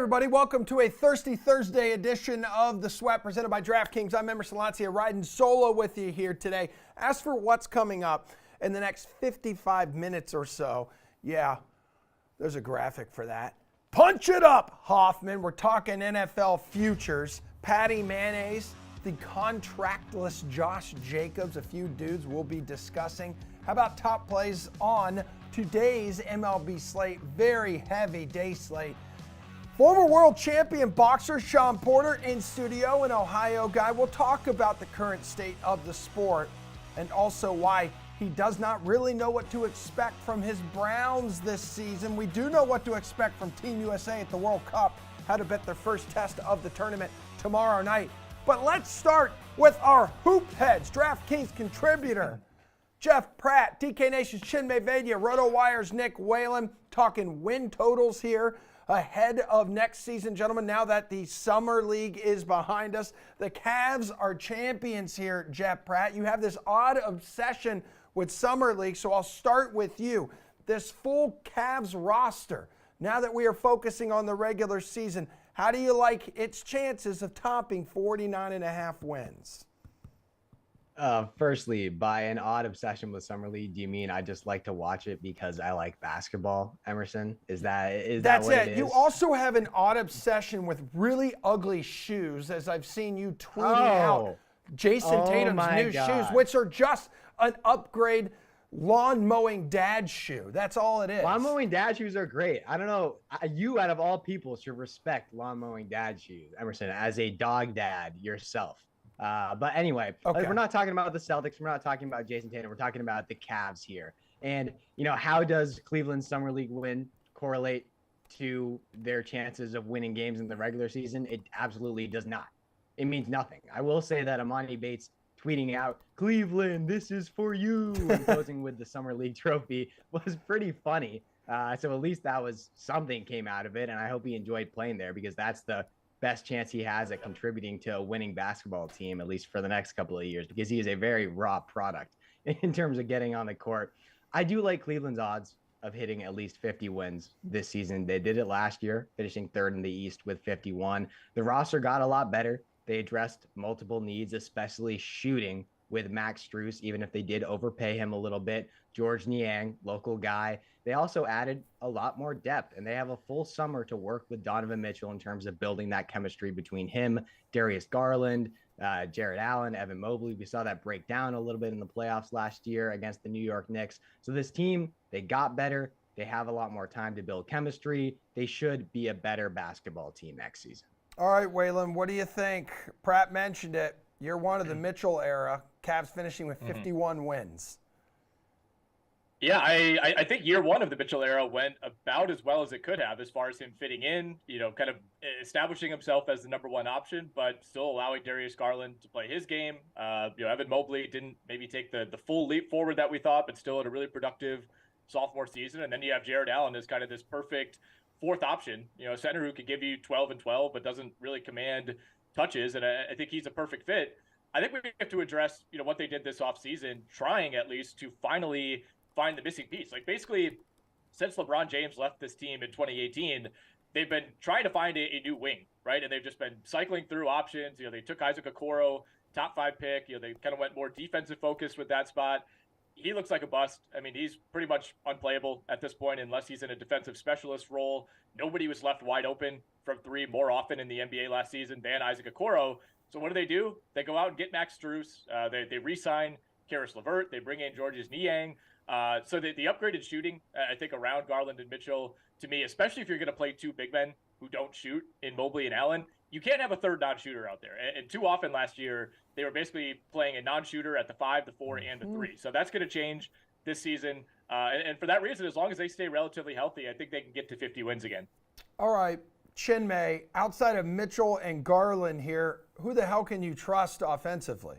everybody. Welcome to a Thirsty Thursday edition of The Sweat presented by DraftKings. I'm Emerson Lancia, riding solo with you here today. As for what's coming up in the next 55 minutes or so, yeah, there's a graphic for that. Punch it up, Hoffman. We're talking NFL futures. Patty Mayonnaise, the contractless Josh Jacobs, a few dudes we'll be discussing. How about top plays on today's MLB slate? Very heavy day slate. Former world champion boxer Sean Porter in studio, an Ohio guy. We'll talk about the current state of the sport and also why he does not really know what to expect from his Browns this season. We do know what to expect from Team USA at the World Cup, how to bet their first test of the tournament tomorrow night. But let's start with our hoop heads, DraftKings contributor Jeff Pratt, DK Nation's Chinmay Vaidya, RotoWire's Nick Whalen, talking win totals here ahead of next season, gentlemen. Now that the Summer League is behind us, the Cavs are champions here, Jeff Pratt. You have this odd obsession with Summer League, so I'll start with you. This full Cavs roster, now that we are focusing on the regular season, how do you like its chances of topping 49.5 wins? Firstly, by an odd obsession with Summer League, do you mean I just like to watch it because I like basketball, Emerson? Is that what it is? You also have an odd obsession with really ugly shoes, as I've seen you tweeting out Jason Tatum's new shoes, which are just an upgrade lawn mowing dad shoe. That's all it is. Lawn mowing dad shoes are great. I don't know. You, out of all people, should respect lawn mowing dad shoes, Emerson, as a dog dad yourself. But anyway, We're not talking about the Celtics. We're not talking about Jason Tatum. We're talking about the Cavs here. And, how does Cleveland's Summer League win correlate to their chances of winning games in the regular season? It absolutely does not. It means nothing. I will say that Amani Bates tweeting out, "Cleveland, this is for you," and posing with the Summer League trophy was pretty funny. So at least that was something came out of it. And I hope he enjoyed playing there because that's the best chance he has at contributing to a winning basketball team, at least for the next couple of years, because he is a very raw product in terms of getting on the court. I do like Cleveland's odds of hitting at least 50 wins this season. They did it last year, finishing third in the East with 51. The roster got a lot better. They addressed multiple needs, especially shooting with Max Strus, even if they did overpay him a little bit. George Niang, local guy. They also added a lot more depth, and they have a full summer to work with Donovan Mitchell in terms of building that chemistry between him, Darius Garland, Jared Allen, Evan Mobley. We saw that break down a little bit in the playoffs last year against the New York Knicks. So this team, they got better. They have a lot more time to build chemistry. They should be a better basketball team next season. All right, Waylon, what do you think? Pratt mentioned it. You're one of the Mitchell era. Cavs finishing with 51 wins. Yeah, I think year one of the Mitchell era went about as well as it could have as far as him fitting in, kind of establishing himself as the number one option, but still allowing Darius Garland to play his game. Evan Mobley didn't maybe take the full leap forward that we thought, but still had a really productive sophomore season. And then you have Jared Allen as kind of this perfect fourth option, a center who could give you 12 and 12, but doesn't really command touches. And I think he's a perfect fit. I think we have to address, what they did this offseason, trying at least to finally find the missing piece. Like basically, since LeBron James left this team in 2018, they've been trying to find a new wing, right? And they've just been cycling through options. They took Isaac Okoro, top 5 pick. They kind of went more defensive focused with that spot. He looks like a bust. I mean, he's pretty much unplayable at this point unless he's in a defensive specialist role. Nobody was left wide open from three more often in the NBA last season than Isaac Okoro. So what do? They go out and get Max Strus. They re-sign Karis LeVert. They bring in Georges Niang. So the upgraded shooting, I think, around Garland and Mitchell, to me, especially if you're going to play two big men who don't shoot in Mobley and Allen, you can't have a third non-shooter out there. And too often last year, they were basically playing a non-shooter at the 5, the 4, and the 3. So that's going to change this season. And for that reason, as long as they stay relatively healthy, I think they can get to 50 wins again. All right, Chinmay, outside of Mitchell and Garland here, who the hell can you trust offensively?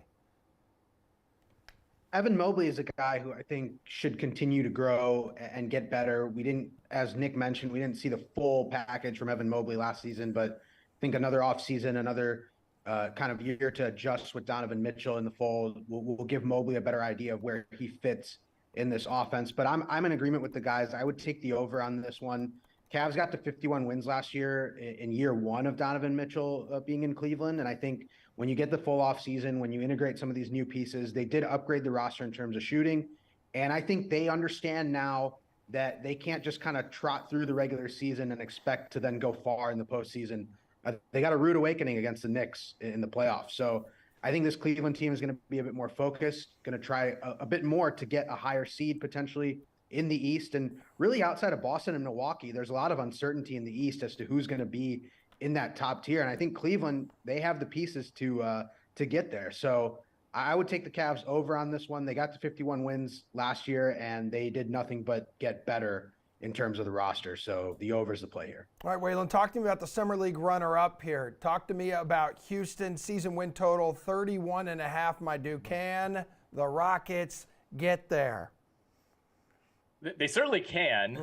Evan Mobley is a guy who I think should continue to grow and get better. We didn't, as Nick mentioned, we didn't see the full package from Evan Mobley last season, but I think another offseason, another kind of year to adjust with Donovan Mitchell in the fold will give Mobley a better idea of where he fits in this offense. But I'm in agreement with the guys. I would take the over on this one. Cavs got to 51 wins last year in year one of Donovan Mitchell being in Cleveland. And I think when you get the full off season, when you integrate some of these new pieces, they did upgrade the roster in terms of shooting. And I think they understand now that they can't just kind of trot through the regular season and expect to then go far in the postseason. They got a rude awakening against the Knicks in the playoffs. So I think this Cleveland team is going to be a bit more focused, going to try a bit more to get a higher seed potentially in the East. And really outside of Boston and Milwaukee, there's a lot of uncertainty in the East as to who's going to be in that top tier. And I think Cleveland, they have the pieces to get there. So I would take the Cavs over on this one. They got to 51 wins last year, and they did nothing but get better in terms of the roster. So the over is the play here. All right, Waylon, talk to me about the Summer League runner-up here. Talk to me about Houston season win total 31.5, my dude. Can the Rockets get there? They certainly can.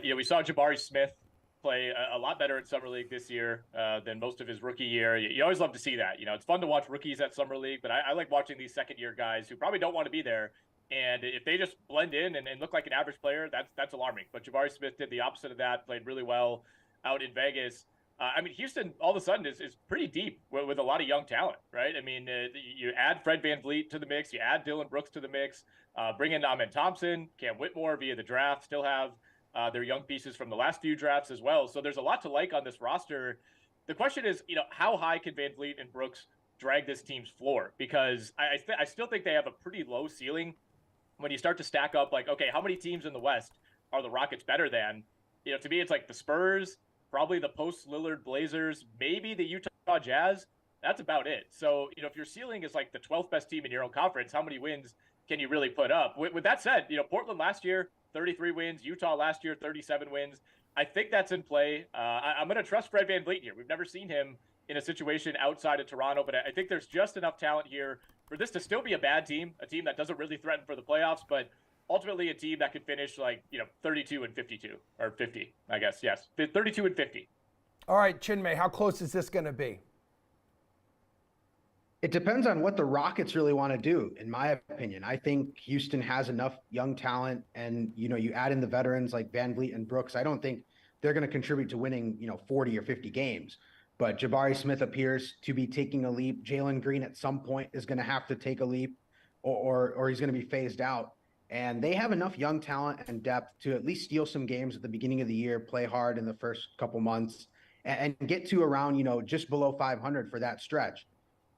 We saw Jabari Smith play a lot better in Summer League this year than most of his rookie year. You always love to see that. It's fun to watch rookies at Summer League, but I like watching these second-year guys who probably don't want to be there. And if they just blend in and look like an average player, that's alarming. But Jabari Smith did the opposite of that, played really well out in Vegas. Houston all of a sudden is pretty deep with a lot of young talent, right? You add Fred VanVleet to the mix, you add Dylan Brooks to the mix, bring in Amen Thompson, Cam Whitmore via the draft, still have their young pieces from the last few drafts as well. So there's a lot to like on this roster. The question is, how high can VanVleet and Brooks drag this team's floor? Because I still think they have a pretty low ceiling when you start to stack up, like, okay, how many teams in the West are the Rockets better than? To me, it's like the Spurs, probably the post-Lillard Blazers, maybe the Utah Jazz. That's about it. So, if your ceiling is like the 12th best team in your own conference, how many wins can you really put up? With that said, Portland last year, 33 wins. Utah last year, 37 wins. I think that's in play. I'm going to trust Fred VanVleet here. We've never seen him in a situation outside of Toronto, but I think there's just enough talent here for this to still be a bad team, a team that doesn't really threaten for the playoffs, but ultimately a team that could finish 32 and 52 or 50, I guess. Yes, 32 and 50. All right, Chinmay, how close is this going to be? It depends on what the Rockets really want to do, in my opinion. I think Houston has enough young talent, and you add in the veterans like VanVleet and Brooks. I don't think they're going to contribute to winning 40 or 50 games. But Jabari Smith appears to be taking a leap. Jalen Green at some point is going to have to take a leap, or he's going to be phased out. And they have enough young talent and depth to at least steal some games at the beginning of the year, play hard in the first couple months, and get to around just below 500 for that stretch.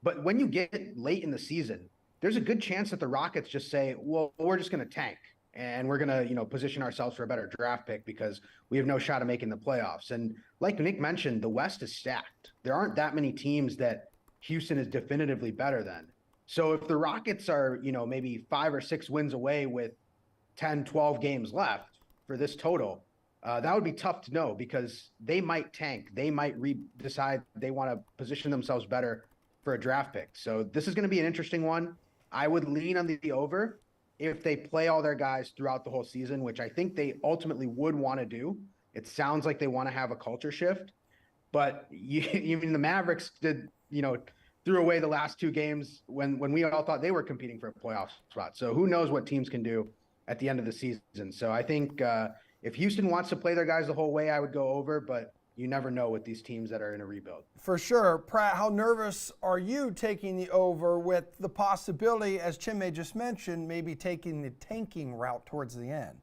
But when you get late in the season, there's a good chance that the Rockets just say, well, we're just going to tank and we're going to, position ourselves for a better draft pick because we have no shot of making the playoffs. And like Nick mentioned, the West is stacked. There aren't that many teams that Houston is definitively better than. So if the Rockets are, maybe 5 or 6 wins away with 10, 12 games left for this total, that would be tough to know because they might tank. They might decide they want to position themselves better for a draft pick. So this is going to be an interesting one. I would lean on the over if they play all their guys throughout the whole season, which I think they ultimately would want to do. It sounds like they want to have a culture shift, but even the Mavericks did, threw away the last 2 games when we all thought they were competing for a playoff spot. So who knows what teams can do at the end of the season. So I think if Houston wants to play their guys the whole way, I would go over, but you never know with these teams that are in a rebuild. For sure. Pratt, how nervous are you taking the over with the possibility, as Chinmay just mentioned, maybe taking the tanking route towards the end?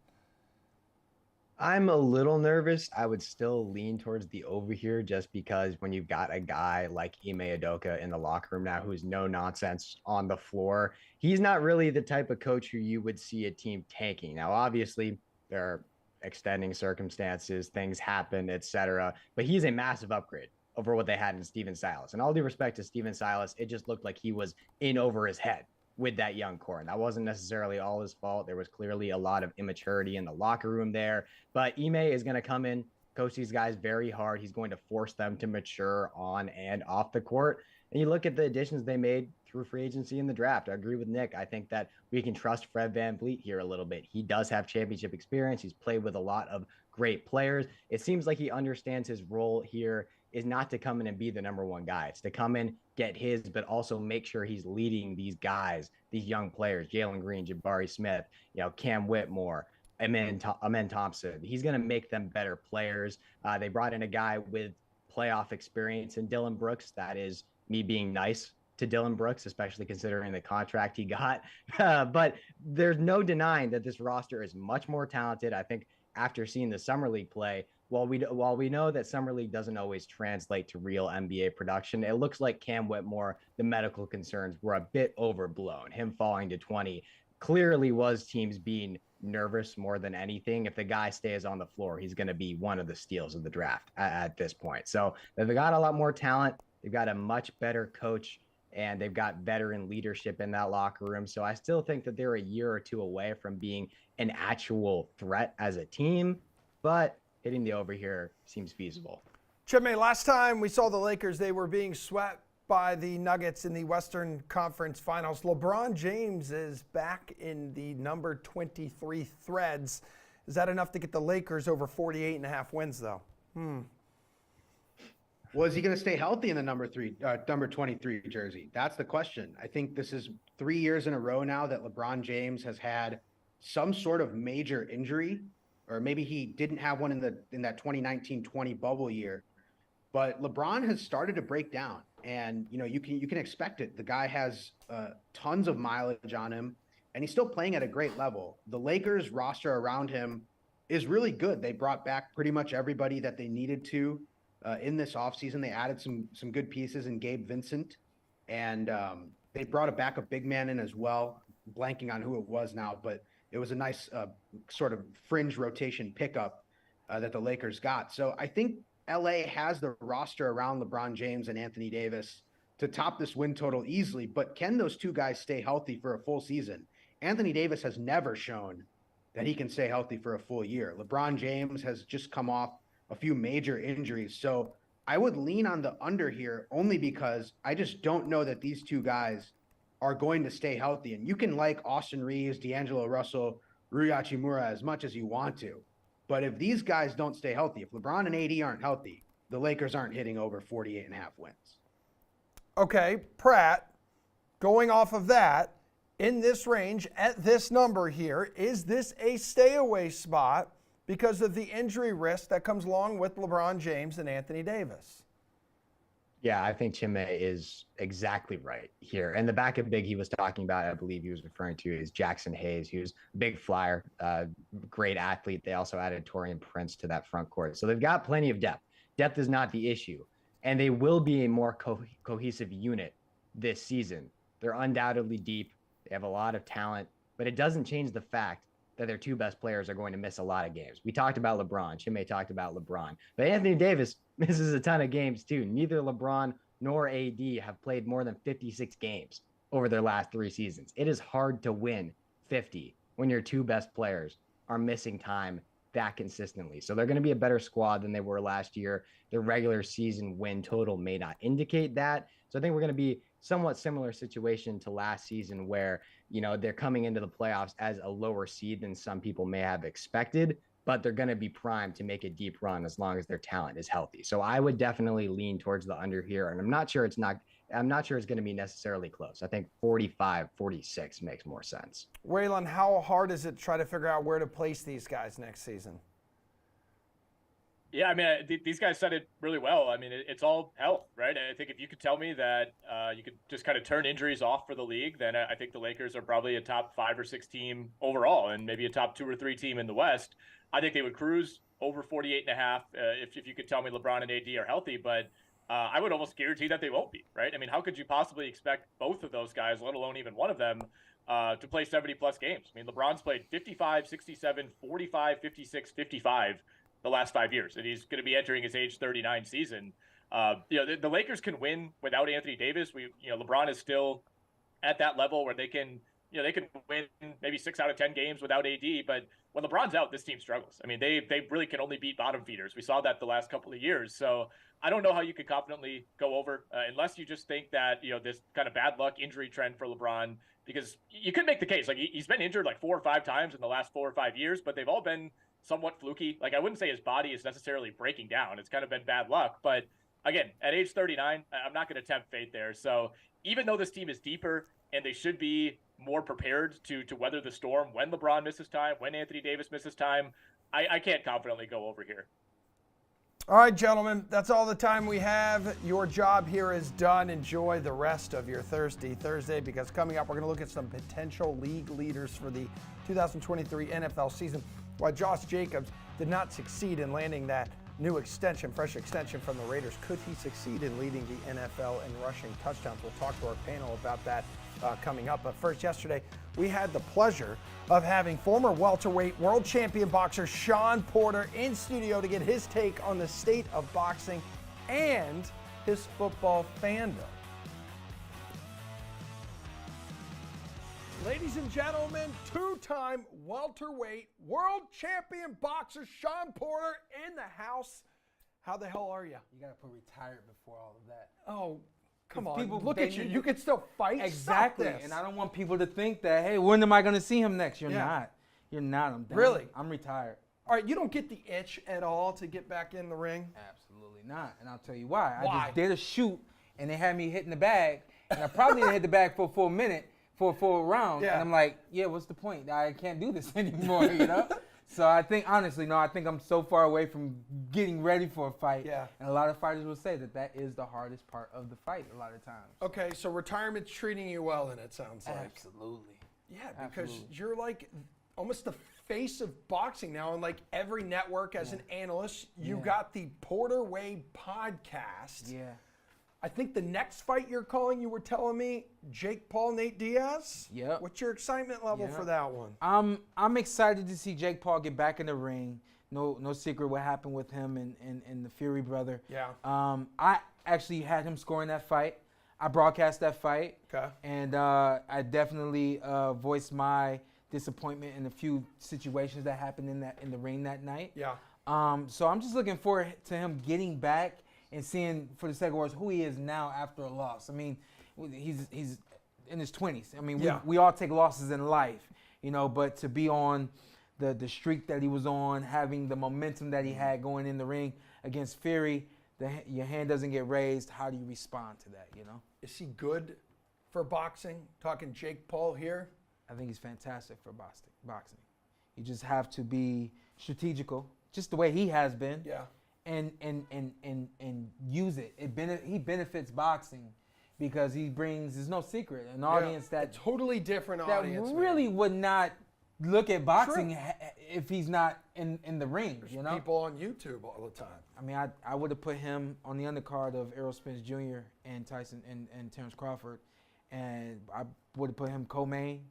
I'm a little nervous. I would still lean towards the over here just because when you've got a guy like Ime Udoka in the locker room now who's no nonsense on the floor, he's not really the type of coach who you would see a team tanking. Now, obviously, there are extending circumstances, things happen, etc. But he's a massive upgrade over what they had in Steven Silas. And all due respect to Steven Silas, it just looked like he was in over his head with that young core. And that wasn't necessarily all his fault. There was clearly a lot of immaturity in the locker room there. But Ime is going to come in, coach these guys very hard. He's going to force them to mature on and off the court. And you look at the additions they made through free agency in the draft. I agree with Nick. I think that we can trust Fred VanVleet here a little bit. He does have championship experience. He's played with a lot of great players. It seems like he understands his role here is not to come in and be the number one guy. It's to come in, get his, but also make sure he's leading these guys, these young players, Jalen Green, Jabari Smith, Cam Whitmore, Amen Thompson. He's going to make them better players. They brought in a guy with playoff experience in Dylan Brooks. That is me being nice to Dylan Brooks, especially considering the contract he got. But there's no denying that this roster is much more talented. I think after seeing the Summer League play, while we know that Summer League doesn't always translate to real NBA production, it looks like Cam Whitmore, the medical concerns were a bit overblown. Him falling to 20 clearly was teams being nervous more than anything. If the guy stays on the floor, he's going to be one of the steals of the draft at this point. So they've got a lot more talent. They've got a much better coach, and they've got veteran leadership in that locker room. So I still think that they're a year or two away from being an actual threat as a team, but hitting the over here seems feasible. Chime, last time we saw the Lakers, they were being swept by the Nuggets in the Western Conference Finals. LeBron James is back in the number 23 threads. Is that enough to get the Lakers over 48.5 wins, though? Was he going to stay healthy in the number 23 jersey? That's the question. I think this is 3 years in a row now that LeBron James has had some sort of major injury, or maybe he didn't have one in that 2019-20 bubble year. But LeBron has started to break down, and you can expect it. The guy has tons of mileage on him, and he's still playing at a great level. The Lakers roster around him is really good. They brought back pretty much everybody that they needed to in this offseason. They added some good pieces in Gabe Vincent, and they brought a backup big man in as well. Blanking on who it was now, but it was a nice sort of fringe rotation pickup that the Lakers got. So I think LA has the roster around LeBron James and Anthony Davis to top this win total easily, but can those two guys stay healthy for a full season? Anthony Davis has never shown that he can stay healthy for a full year. LeBron James has just come off a few major injuries. So I would lean on the under here only because I just don't know that these two guys are going to stay healthy. And you can like Austin Reeves, D'Angelo Russell, Rui Hachimura as much as you want to. But if these guys don't stay healthy, if LeBron and AD aren't healthy, the Lakers aren't hitting over 48.5 wins. Okay, Pratt, going off of that, in this range, at this number here, is this a stay away spot because of the injury risk that comes along with LeBron James and Anthony Davis? Yeah, I think Chime is exactly right here. And the backup big he was talking about, I believe he was referring to, is Jackson Hayes, who's a big flyer, great athlete. They also added Taurean Prince to that front court. So they've got plenty of depth. Depth is not the issue. And they will be a more cohesive unit this season. They're undoubtedly deep. They have a lot of talent. But it doesn't change the fact that their two best players are going to miss a lot of games. We talked about LeBron. Chime talked about LeBron. But Anthony Davis misses a ton of games too. Neither LeBron nor AD have played more than 56 games over their last 3 seasons. It is hard to win 50 when your two best players are missing time that consistently. So they're going to be a better squad than they were last year. Their regular season win total may not indicate that. So I think we're going to be somewhat similar situation to last season where, they're coming into the playoffs as a lower seed than some people may have expected, but they're going to be primed to make a deep run as long as their talent is healthy. So I would definitely lean towards the under here. And I'm not sure it's going to be necessarily close. I think 45-46 makes more sense. Waylon, how hard is it to try to figure out where to place these guys next season? Yeah, I mean, these guys said it really well. I mean, it's all health, right? I think if you could tell me that you could just kind of turn injuries off for the league, then I think the Lakers are probably a top 5 or 6 team overall and maybe a top 2 or 3 team in the West. I think they would cruise over 48.5 if you could tell me LeBron and AD are healthy, but I would almost guarantee that they won't be, right? I mean, how could you possibly expect both of those guys, let alone even one of them, to play 70-plus games? I mean, LeBron's played 55, 67, 45, 56, 55 the last 5 years, and he's going to be entering his age 39 season. The Lakers can win without Anthony Davis. LeBron is still at that level where they can win maybe 6 out of 10 games without AD, but when LeBron's out, this team struggles. I mean, they really can only beat bottom feeders. We saw that the last couple of years. So I don't know how you could confidently go over unless you just think that, this kind of bad luck injury trend for LeBron, because you could make the case, like he's been injured like 4 or 5 times in the last 4 or 5 years, but they've all been somewhat fluky. Like I wouldn't say his body is necessarily breaking down. It's kind of been bad luck, but again, at age 39, I'm not going to tempt fate there. So even though this team is deeper and they should be more prepared to weather the storm when LeBron misses time, when Anthony Davis misses time. I can't confidently go over here. All right, gentlemen, that's all the time we have. Your job here is done. Enjoy the rest of your Thursday, because coming up, we're going to look at some potential league leaders for the 2023 NFL season. While Josh Jacobs did not succeed in landing that new extension, fresh extension from the Raiders, could he succeed in leading the NFL in rushing touchdowns? We'll talk to our panel about that coming up. But first, yesterday, we had the pleasure of having former welterweight world champion boxer Shawn Porter in studio to get his take on the state of boxing and his football fandom. Ladies and gentlemen, two-time welterweight world champion boxer Shawn Porter in the house. How the hell are you? You gotta put retired before all of that. Oh, come on. People, Look at you. You can still fight. Exactly. Stop this. And I don't want people to think that, hey, when am I gonna see him next? You're Yeah. not. You're not. I'm done. Really? I'm retired. All right, you don't get the itch at all to get back in the ring? Absolutely not. And I'll tell you why. Why? I just did a shoot and they had me hitting the bag, and I probably didn't hit the bag for a full minute. For a round, Yeah. and I'm like, yeah, what's the point? I can't do this anymore, you know? So I think, honestly, no, I think I'm so far away from getting ready for a fight. Yeah. And a lot of fighters will say that that is the hardest part of the fight a lot of times. Okay, so retirement's treating you well, then it sounds like. Absolutely. Yeah, because Absolutely. you're like almost the face of boxing now, and like every network as an analyst, you Yeah. got the Porter Way podcast. Yeah. I think the next fight you're calling, you were telling me, Jake Paul, Nate Diaz? Yep. What's your excitement level Yep. for that one? I'm excited to see Jake Paul get back in the ring. No secret what happened with him and the Fury brother. Yeah. I actually had him scoring that fight. I broadcast that fight. Okay. And I definitely voiced my disappointment in a few situations that happened in the ring that night. Yeah. So I'm just looking forward to him getting back and seeing, for the sake of words, who he is now after a loss. I mean, he's in his 20s. I mean, Yeah. we all take losses in life, you know, but to be on the streak that he was on, having the momentum that he had going in the ring against Fury, your hand doesn't get raised. How do you respond to that, you know? Is he good for boxing? Talking Jake Paul here. I think he's fantastic for boxing. You just have to be strategical, just the way he has been. Yeah. And use it. He benefits boxing because he brings, there's no secret, an audience a that totally different that audience. really man. would not look at boxing True. if he's not in the ring, There's you know? people on YouTube all the time. I mean, I would have put him on the undercard of Errol Spence Jr. and Tyson and Terrence Crawford, and I would have put him co-main.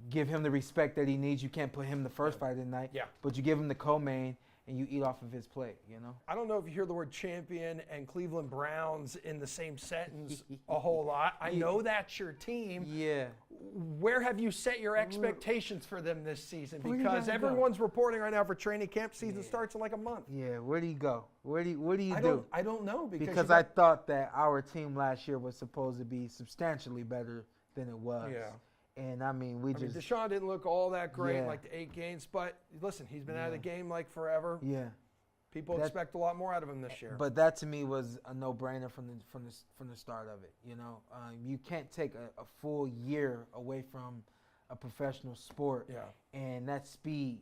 Give him the respect that he needs. You can't put him the first fight of the night, Yeah. but you give him the co-main and you eat off of his plate, you know? I don't know if you hear the word champion and Cleveland Browns in the same sentence a whole lot. I know that's your team. Yeah. Where have you set your expectations for them this season? Where you Because gotta go? everyone's reporting right now for training camp. Season starts in like a month. Yeah, where do you go? What do you I do? don't know Because I thought that our team last year was supposed to be substantially better than it was. Yeah. And I mean, Deshaun didn't look all that great, Yeah. like the 8 games. But listen, he's been out of the game like forever. yeah. People That- expect a lot more out of him this year. But that to me was a no-brainer from the start of it. You know, you can't take a full year away from a professional sport, Yeah. and that speed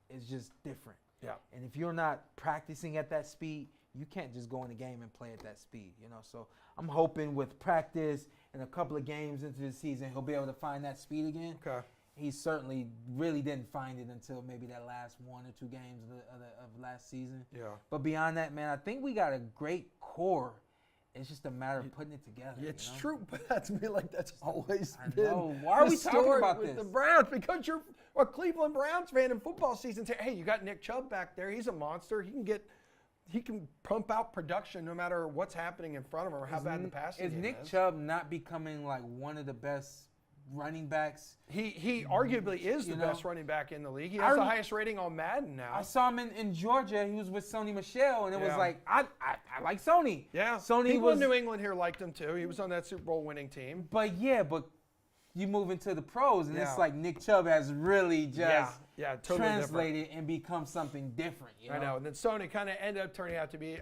is just different. Yeah. And if you're not practicing at that speed, you can't just go in the game and play at that speed, you know. So I'm hoping with practice and a couple of games into the season, he'll be able to find that speed again. Okay. He certainly really didn't find it until maybe that last 1 or 2 games of last season. Yeah. But beyond that, man, I think we got a great core. It's just a matter of putting it together. It's you know? true, but that's me like that's always I been. know. Why are the we talking story about with this? the Browns? Because you're a Cleveland Browns fan in football season. Say, hey, you got Nick Chubb back there. He's a monster. He can pump out production no matter what's happening in front of him or how bad the passing Is game Nick is. Chubb not becoming like one of the best running backs? He arguably is the You know? best running back in the league. He I has the rem- highest rating on Madden now. I saw him in Georgia. He was with Sony Michel, and it was Yeah. like, I like Sony. Yeah, Sony people was. in New England here liked him too. He was on that Super Bowl winning team. But you move into the pros, and Yeah. it's like Nick Chubb has really just Yeah, totally translated and become something different. You know? I know. And then Sony kind of ended up turning out to be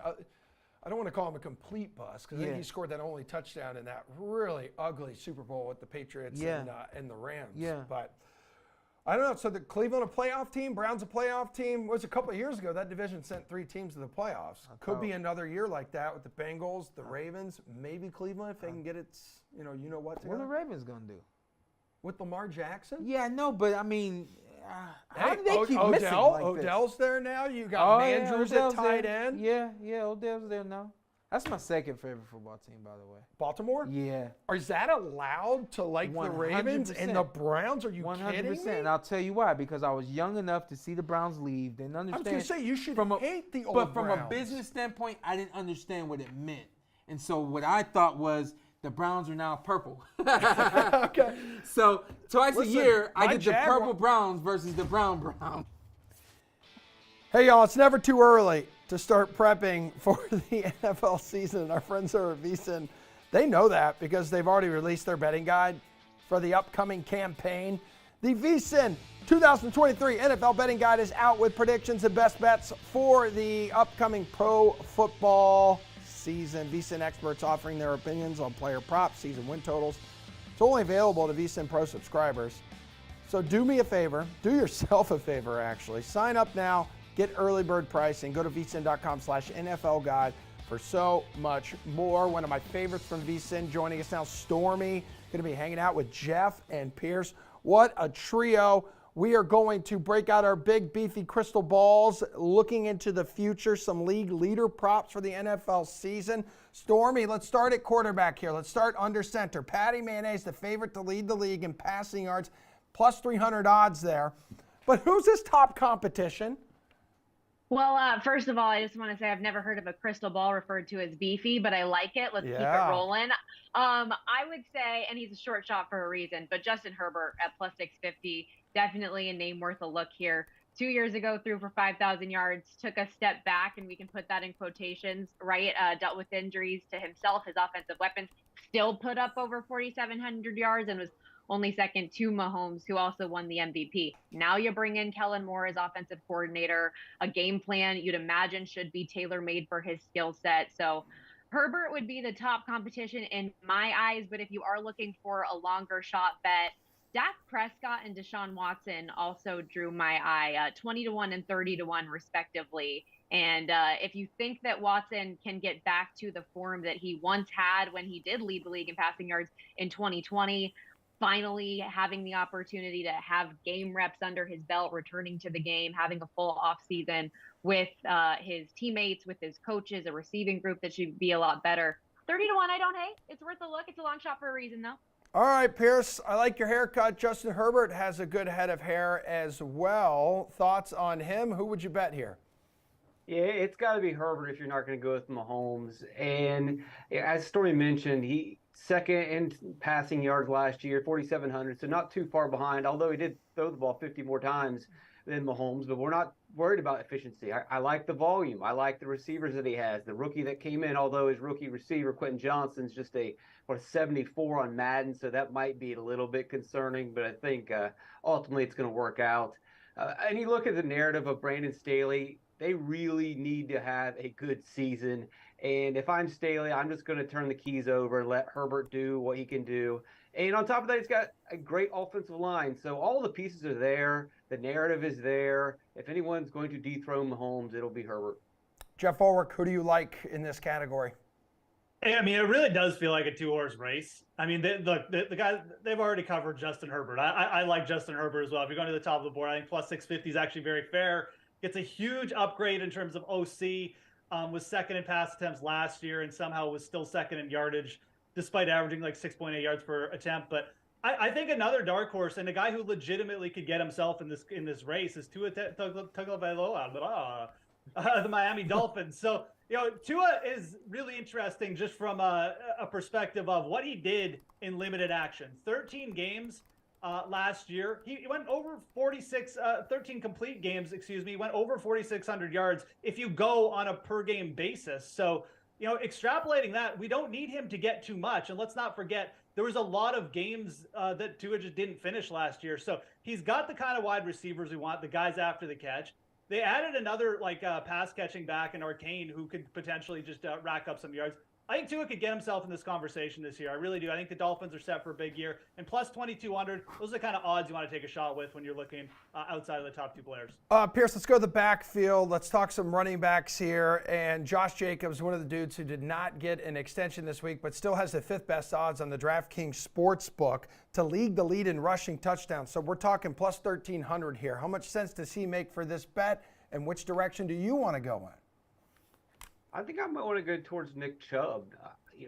I don't want to call him a complete bust because I think he scored that only touchdown in that really ugly Super Bowl with the Patriots and the Rams. Yeah. But I don't know. So the Cleveland a playoff team, Browns a playoff team. It was a couple of years ago that division sent 3 teams to the playoffs. Could be another year like that with the Bengals, the Ravens, maybe Cleveland if they can get its you know what together. What are the Ravens gonna do? With Lamar Jackson? Yeah, I know, but I mean, how Hey, do they keep missing like this? Odell's there now. You got Mandrews at tight end. Yeah, Odell's there now. That's my second favorite football team, by the way. Baltimore? Yeah. Is that allowed to like the Ravens and the Browns? Are you 100%. Kidding me? And I'll tell you why. Because I was young enough to see the Browns leave. Didn't understand. I was going to say, you should hate the old But Browns. from a business standpoint, I didn't understand what it meant. And so what I thought was the Browns are now purple. Okay. So twice a year, I get the purple Browns versus the brown Browns. Hey, y'all, it's never too early to start prepping for the NFL season. And our friends over at VSiN, they know that because they've already released their betting guide for the upcoming campaign. The VSiN 2023 NFL betting guide is out with predictions and best bets for the upcoming pro football season. VSiN experts offering their opinions on player props, season win totals. It's only available to VSiN Pro subscribers. So do me a favor, do yourself a favor actually. Sign up now. Get early bird pricing. Go to vsin.com/NFL guide for so much more. One of my favorites from VSiN joining us now, Stormy. Going to be hanging out with Jeff and Pierce. What a trio. We are going to break out our big, beefy crystal balls, looking into the future, some league leader props for the NFL season. Stormy, let's start at quarterback here. Let's start under center. Patty Mayonnaise, the favorite to lead the league in passing yards, plus 300 odds there. But who's his top competition? Well, first of all, I just want to say I've never heard of a crystal ball referred to as beefy, but I like it. Let's keep it rolling. I would say, and he's a short shot for a reason, but Justin Herbert at plus 650, definitely a name worth a look here. 2 years ago, threw for 5,000 yards, took a step back, and we can put that in quotations, right? Dealt with injuries to himself, his offensive weapons, still put up over 4,700 yards and was only second to Mahomes, who also won the MVP. Now you bring in Kellen Moore as offensive coordinator. A game plan you'd imagine should be tailor-made for his skill set. So Herbert would be the top competition in my eyes, but if you are looking for a longer shot bet, Dak Prescott and Deshaun Watson also drew my eye, 20-1 and 30-1 respectively. And if you think that Watson can get back to the form that he once had when he did lead the league in passing yards in 2020, finally having the opportunity to have game reps under his belt, returning to the game, having a full offseason with his teammates, with his coaches, a receiving group that should be a lot better. 30-1, I don't hate. It's worth a look. It's a long shot for a reason, though. All right, Pierce, I like your haircut. Justin Herbert has a good head of hair as well. Thoughts on him? Who would you bet here? Yeah, it's got to be Herbert if you're not going to go with Mahomes. And as Story mentioned, he second in passing yards last year, 4,700, so not too far behind, although he did throw the ball 50 more times than Mahomes, but we're not worried about efficiency. I like the volume. I like the receivers that he has. The rookie that came in, although his rookie receiver, Quentin Johnson's just a 74 on Madden, so that might be a little bit concerning, but I think ultimately it's going to work out. And you look at the narrative of Brandon Staley, they really need to have a good season. And if I'm Staley, I'm just going to turn the keys over and let Herbert do what he can do. And on top of that, he's got a great offensive line. So all the pieces are there. The narrative is there. If anyone's going to dethrone Mahomes, it'll be Herbert. Jeff Ulrich, who do you like in this category? I mean, it really does feel like a two-horse race. I mean, the guys, they've already covered Justin Herbert. I like Justin Herbert as well. If you're going to the top of the board, I think plus 650 is actually very fair. It's a huge upgrade in terms of OC. Was second in pass attempts last year and somehow was still second in yardage, despite averaging like 6.8 yards per attempt. But I think another dark horse and a guy who legitimately could get himself in this race is Tua Tagovailoa, the Miami Dolphins. So, Tua is really interesting just from a perspective of what he did in limited action. 13 games last year. He went over 13 complete games, went over 4,600 yards if you go on a per game basis. So, extrapolating that, we don't need him to get too much. And let's not forget, there was a lot of games that Tua just didn't finish last year. So he's got the kind of wide receivers we want, the guys after the catch. They added another pass catching back in Arcane who could potentially just rack up some yards. I think Tua could get himself in this conversation this year. I really do. I think the Dolphins are set for a big year. And plus 2,200, those are the kind of odds you want to take a shot with when you're looking outside of the top two players. Pierce, let's go to the backfield. Let's talk some running backs here. And Josh Jacobs, one of the dudes who did not get an extension this week, but still has the 5th best odds on the DraftKings Sportsbook to lead the lead in rushing touchdowns. So we're talking plus 1,300 here. How much sense does he make for this bet? And which direction do you want to go in? I think I might want to go towards Nick Chubb.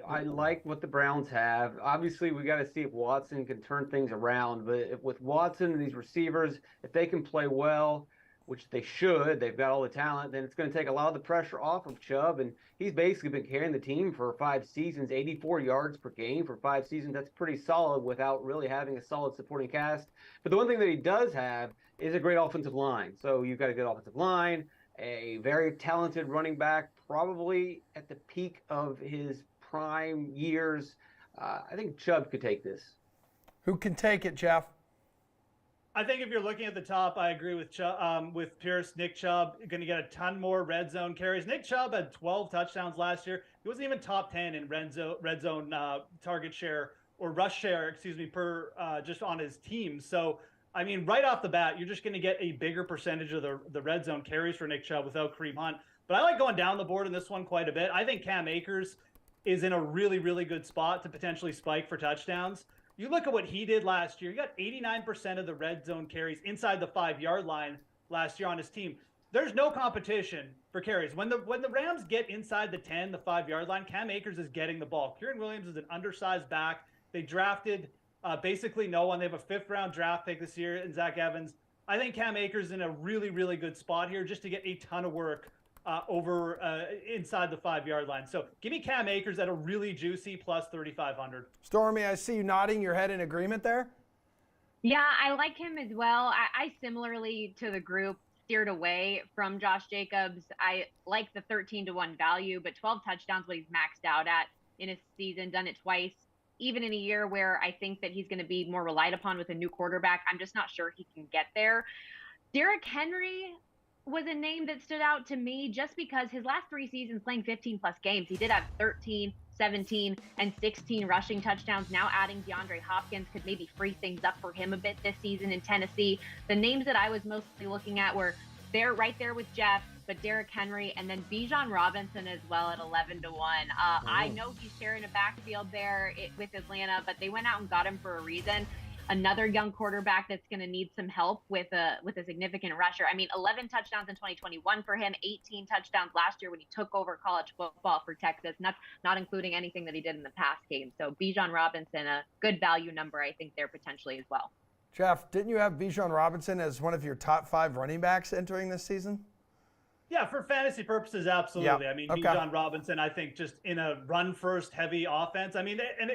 I like what the Browns have. Obviously, we got to see if Watson can turn things around. But with Watson and these receivers, if they can play well, which they should, they've got all the talent, then it's going to take a lot of the pressure off of Chubb. And he's basically been carrying the team for 5 seasons, 84 yards per game for 5 seasons. That's pretty solid without really having a solid supporting cast. But the one thing that he does have is a great offensive line. So you've got a good offensive line, a very talented running back, probably at the peak of his prime years. I think Chubb could take this. Who can take it, Jeff? I think if you're looking at the top, I agree with Pierce. Nick Chubb going to get a ton more red zone carries. Nick Chubb had 12 touchdowns last year. He wasn't even top 10 in red zone target share or rush share, per just on his team. So, I mean, right off the bat, you're just going to get a bigger percentage of the red zone carries for Nick Chubb without Kareem Hunt. But I like going down the board in this one quite a bit. I think Cam Akers is in a really, really good spot to potentially spike for touchdowns. You look at what he did last year. He got 89% of the red zone carries inside the 5-yard line last year on his team. There's no competition for carries. When the Rams get inside the 10, the 5-yard line, Cam Akers is getting the ball. Kieran Williams is an undersized back. They drafted basically no one. They have a 5th-round draft pick this year in Zach Evans. I think Cam Akers is in a really, really good spot here just to get a ton of work over inside the 5-yard line. So give me Cam Akers at a really juicy plus 3,500. Stormy, I see you nodding your head in agreement there. Yeah, I like him as well. I similarly to the group steered away from Josh Jacobs. I like the 13-1 value, but 12 touchdowns, what he's maxed out at in a season, done it twice. Even in a year where I think that he's going to be more relied upon with a new quarterback, I'm just not sure he can get there. Derrick Henry was a name that stood out to me just because his last 3 seasons playing 15-plus games, he did have 13, 17, and 16 rushing touchdowns. Now adding DeAndre Hopkins could maybe free things up for him a bit this season in Tennessee. The names that I was mostly looking at were right there with Jeff, but Derrick Henry and then Bijan Robinson as well at 11-1. I know he's sharing a backfield there with Atlanta, but they went out and got him for a reason. Another young quarterback that's going to need some help with a significant rusher. I mean, 11 touchdowns in 2021 for him, 18 touchdowns last year when he took over college football for Texas, not including anything that he did in the past game. So Bijan Robinson, a good value number, I think, there potentially as well. Jeff, didn't you have Bijan Robinson as one of your top 5 running backs entering this season? Yeah, for fantasy purposes, absolutely. Yep. I mean, Okay. Bijan Robinson, I think, just in a run-first heavy offense. I mean, and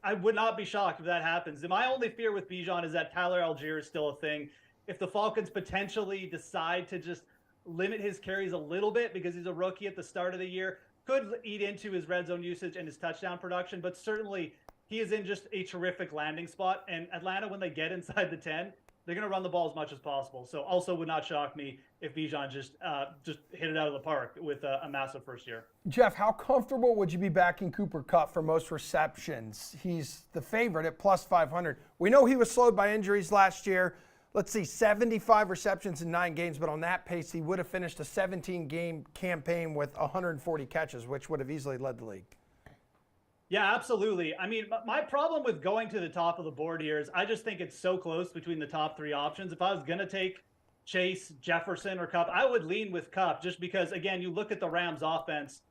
I would not be shocked if that happens. My only fear with Bijan is that Tyler Algier is still a thing. If the Falcons potentially decide to just limit his carries a little bit because he's a rookie at the start of the year, could eat into his red zone usage and his touchdown production, but certainly he is in just a terrific landing spot. And Atlanta, when they get inside the 10, they're going to run the ball as much as possible. So also would not shock me if Bijan just hit it out of the park with a massive first year. Jeff, how comfortable would you be backing Cooper Kupp for most receptions? He's the favorite at plus 500. We know he was slowed by injuries last year. Let's see, 75 receptions in 9 games, but on that pace, he would have finished a 17-game campaign with 140 catches, which would have easily led the league. Yeah, absolutely. I mean, my problem with going to the top of the board here is I just think it's so close between the top 3 options. If I was going to take Chase, Jefferson, or Kupp, I would lean with Kupp just because, again, you look at the Rams offense.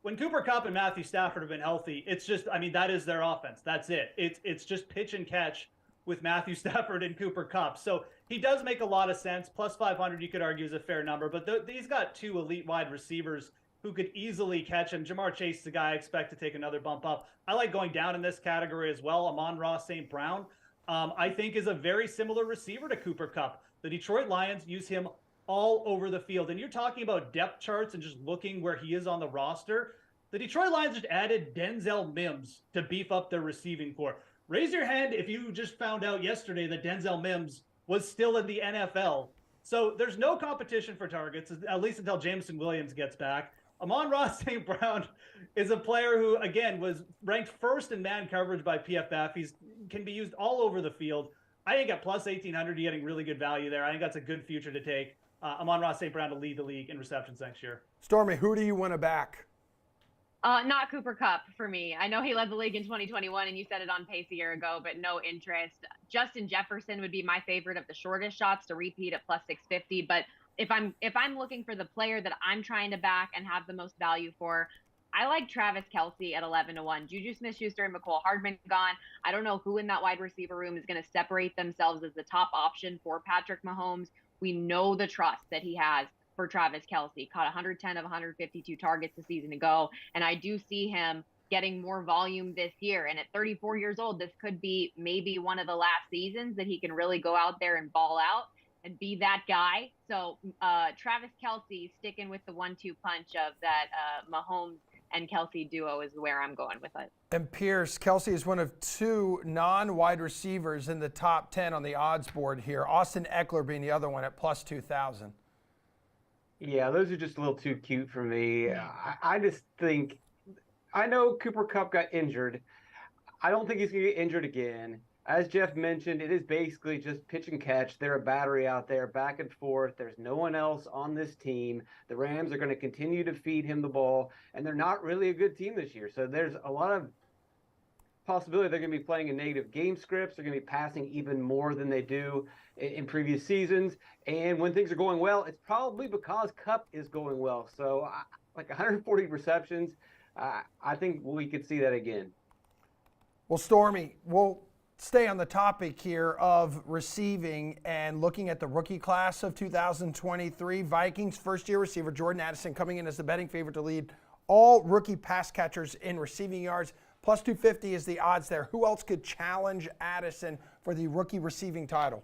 When Cooper Kupp and Matthew Stafford have been healthy, it's just, I mean, that is their offense. That's it. It's just pitch and catch with Matthew Stafford and Cooper Kupp. So he does make a lot of sense. Plus 500, you could argue, is a fair number. But he's got 2 elite wide receivers who could easily catch him. Jamar Chase is a guy I expect to take another bump up. I like going down in this category as well. Amon-Ra St. Brown, I think, is a very similar receiver to Cooper Kupp. The Detroit Lions use him all over the field. And you're talking about depth charts and just looking where he is on the roster. The Detroit Lions just added Denzel Mims to beef up their receiving corps. Raise your hand if you just found out yesterday that Denzel Mims was still in the NFL So there's no competition for targets, at least until Jameson Williams gets back. Amon-Ra St. Brown is a player who, again, was ranked first in man coverage by PFF. He can be used all over the field. I think at plus 1,800, you're getting really good value there. I think that's a good future to take. Amon-Ra St. Brown to lead the league in receptions next year. Stormy, who do you want to back? Not Cooper Kupp for me. I know he led the league in 2021, and you said it on pace a year ago, but no interest. Justin Jefferson would be my favorite of the shortest shots to repeat at plus 650. But if I'm looking for the player that I'm trying to back and have the most value for, I like Travis Kelce at 11-1. Juju Smith-Schuster and McCole Hardman gone. I don't know who in that wide receiver room is going to separate themselves as the top option for Patrick Mahomes. We know the trust that he has for Travis Kelce. Caught 110 of 152 targets a season ago, and I do see him getting more volume this year. And at 34 years old, this could be maybe one of the last seasons that he can really go out there and ball out and be that guy. So Travis Kelce sticking with the 1-2 punch of that Mahomes and Kelce duo is where I'm going with it. And Pierce, Kelce is one of 2 non-wide receivers in the top 10 on the odds board here. Austin Eckler being the other one at plus 2,000. Yeah, those are just a little too cute for me. I just think, I know Cooper Kupp got injured. I don't think he's going to get injured again. As Jeff mentioned, it is basically just pitch and catch. They're a battery out there, back and forth. There's no one else on this team. The Rams are going to continue to feed him the ball, and they're not really a good team this year. So there's a lot of possibility they're going to be playing in negative game scripts. They're going to be passing even more than they do in previous seasons. And when things are going well, it's probably because Kupp is going well. So like 140 receptions, I think we could see that again. Well, Stormy, we'll stay on the topic here of receiving and looking at the rookie class of 2023. Vikings first-year receiver Jordan Addison coming in as the betting favorite to lead all rookie pass catchers in receiving yards. Plus 250 is the odds there. Who else could challenge Addison for the rookie receiving title?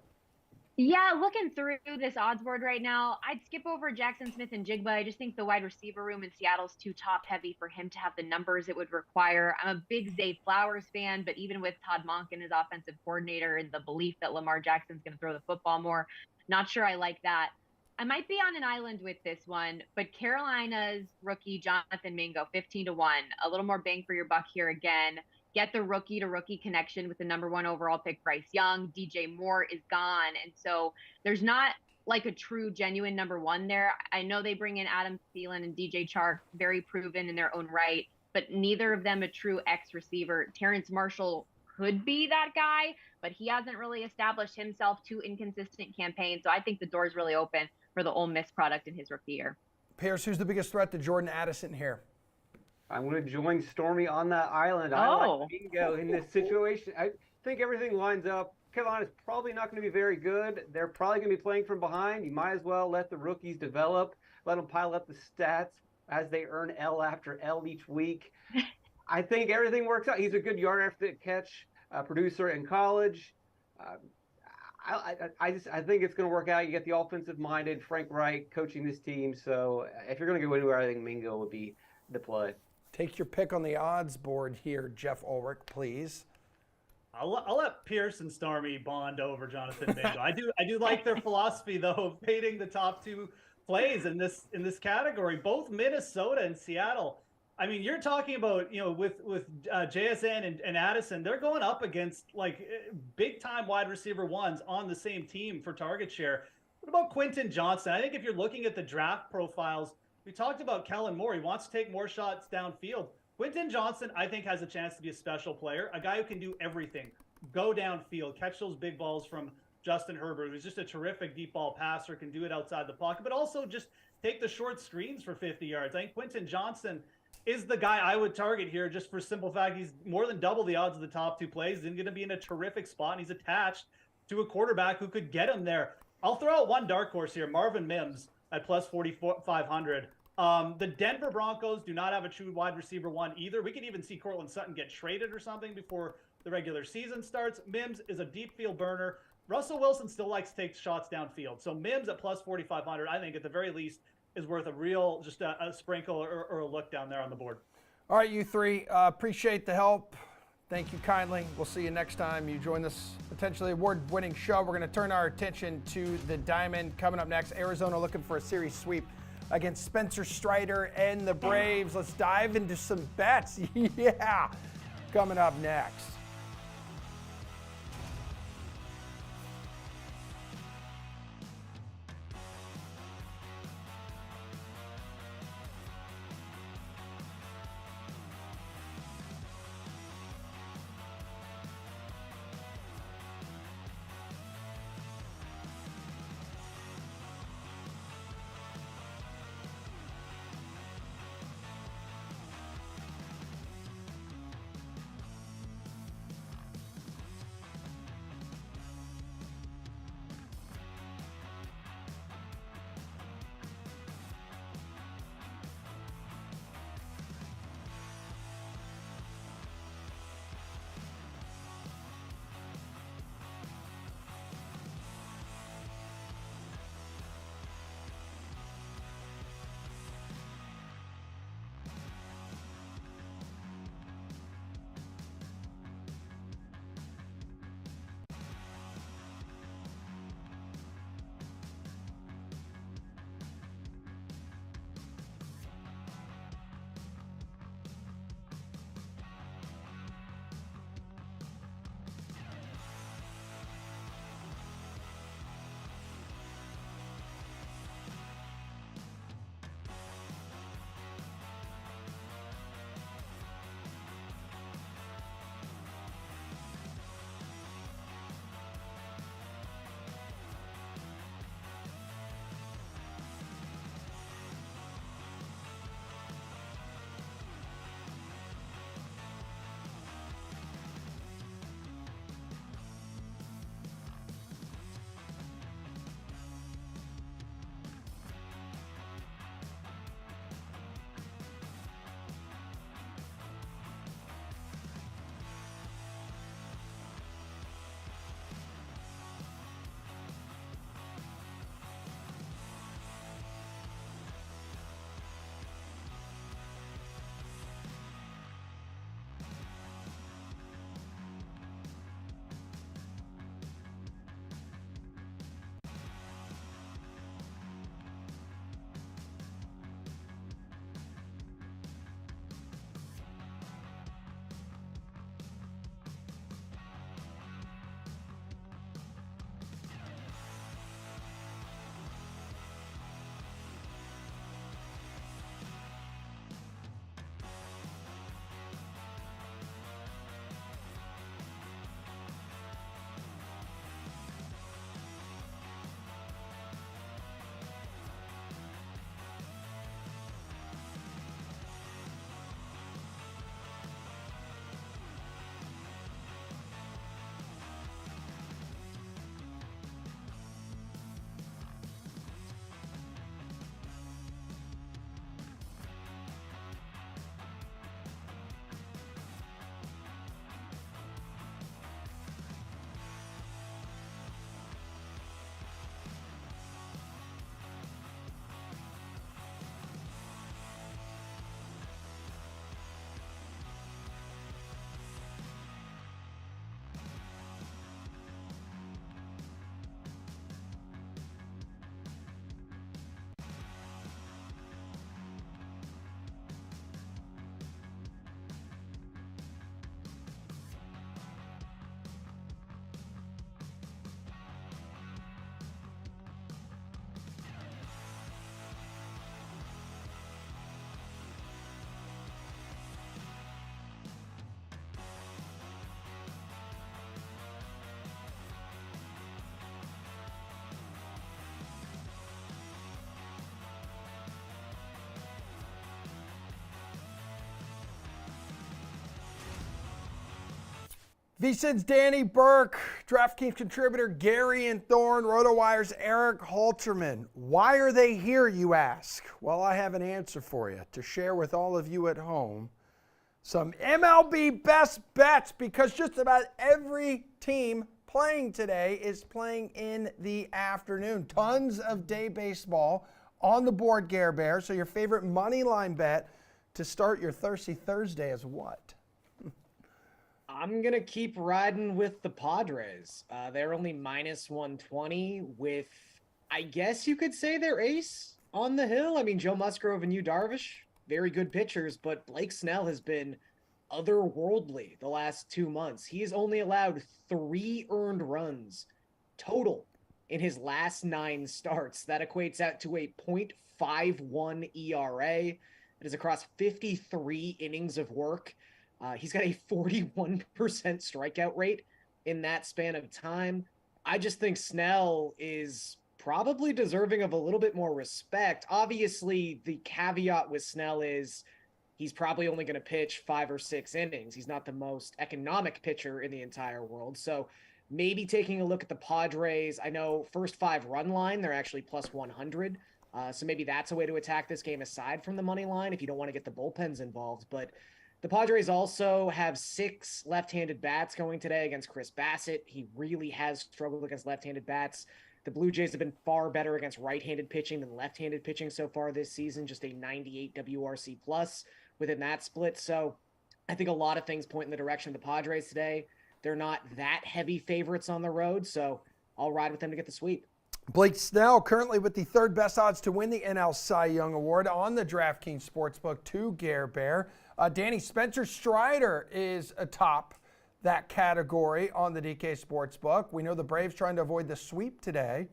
Yeah, looking through this odds board right now, I'd skip over Jackson Smith and Jigba. I just think the wide receiver room in Seattle's too top heavy for him to have the numbers it would require. I'm a big Zay Flowers fan, but even with Todd Monken as offensive coordinator and the belief that Lamar Jackson's going to throw the football more, not sure I like that. I might be on an island with this one, but Carolina's rookie Jonathan Mingo, 15-1, a little more bang for your buck here again. Get the rookie-to-rookie connection with the number 1 overall pick, Bryce Young. DJ Moore is gone, and so there's not like a true, genuine number 1 there. I know they bring in Adam Thielen and DJ Chark, very proven in their own right, but neither of them a true X receiver. Terrence Marshall could be that guy, but he hasn't really established himself. 2 inconsistent campaigns, so I think the door's really open for the Ole Miss product in his rookie year. Pierce, who's the biggest threat to Jordan Addison here? I'm going to join Stormy on that island. I like Mingo in this situation. I think everything lines up. Carolina's probably not going to be very good. They're probably going to be playing from behind. You might as well let the rookies develop, let them pile up the stats as they earn L after L each week. I think everything works out. He's a good yard after catch producer in college. I think it's going to work out. You get the offensive-minded Frank Reich coaching this team. So if you're going to go anywhere, I think Mingo would be the play. Take your pick on the odds board here, Jeff Ulrich, please. I'll let Pierce and Stormy bond over Jonathan Mingo. I do like their philosophy though of fading the top 2 plays in this category. Both Minnesota and Seattle. I mean, you're talking about with JSN and Addison, they're going up against like big time wide receiver 1s on the same team for target share. What about Quentin Johnson? I think if you're looking at the draft profiles. We talked about Kellen Moore. He wants to take more shots downfield. Quentin Johnson, I think, has a chance to be a special player, a guy who can do everything. Go downfield, catch those big balls from Justin Herbert, who's just a terrific deep ball passer, can do it outside the pocket, but also just take the short screens for 50 yards. I think Quentin Johnson is the guy I would target here just for simple fact. He's more than double the odds of the top 2 plays. He's going to be in a terrific spot, and he's attached to a quarterback who could get him there. I'll throw out one dark horse here, Marvin Mims at plus 4,500. The Denver Broncos do not have a true wide receiver 1 either. We could even see Cortland Sutton get traded or something before the regular season starts. Mims is a deep field burner. Russell Wilson still likes to take shots downfield. So Mims at plus 4,500, I think at the very least is worth a real, just a sprinkle or a look down there on the board. All right, you three, appreciate the help. Thank you kindly. We'll see you next time you join this potentially award-winning show. We're going to turn our attention to the Diamond. Coming up next, Arizona looking for a series sweep against Spencer Strider and the Braves. Let's dive into some bets. Yeah, coming up next. VSiN's Danny Burke, DraftKings contributor Gary and Thorne, RotoWire's Eric Halterman. Why are they here, you ask? Well, I have an answer for you to share with all of you at home. Some MLB best bets, because just about every team playing today is playing in the afternoon. Tons of day baseball on the board, Gare Bear. So your favorite money line bet to start your Thirsty Thursday is what? I'm going to keep riding with the Padres. They're only minus 120 with, I guess you could say, their ace on the hill. I mean, Joe Musgrove and Yu Darvish, very good pitchers, but Blake Snell has been otherworldly the last 2 months. He has only allowed 3 earned runs total in his last 9 starts. That equates out to a .51 ERA. It is across 53 innings of work. He's got a 41% strikeout rate in that span of time. I just think Snell is probably deserving of a little bit more respect. Obviously, the caveat with Snell is he's probably only going to pitch 5 or 6 innings. He's not the most economic pitcher in the entire world. So maybe taking a look at the Padres. I know first 5 run line, they're actually plus 100. So maybe that's a way to attack this game aside from the money line if you don't want to get the bullpens involved. But the Padres also have 6 left-handed bats going today against Chris Bassett. He really has struggled against left-handed bats. The Blue Jays have been far better against right-handed pitching than left-handed pitching so far this season, just a 98 WRC plus within that split. So I think a lot of things point in the direction of the Padres today. They're not that heavy favorites on the road, so I'll ride with them to get the sweep. Blake Snell currently with the 3rd best odds to win the NL Cy Young Award on the DraftKings Sportsbook to Gare Bear. Danny, Spencer Strider is atop that category on the DK Sportsbook. We know the Braves trying to avoid the sweep today.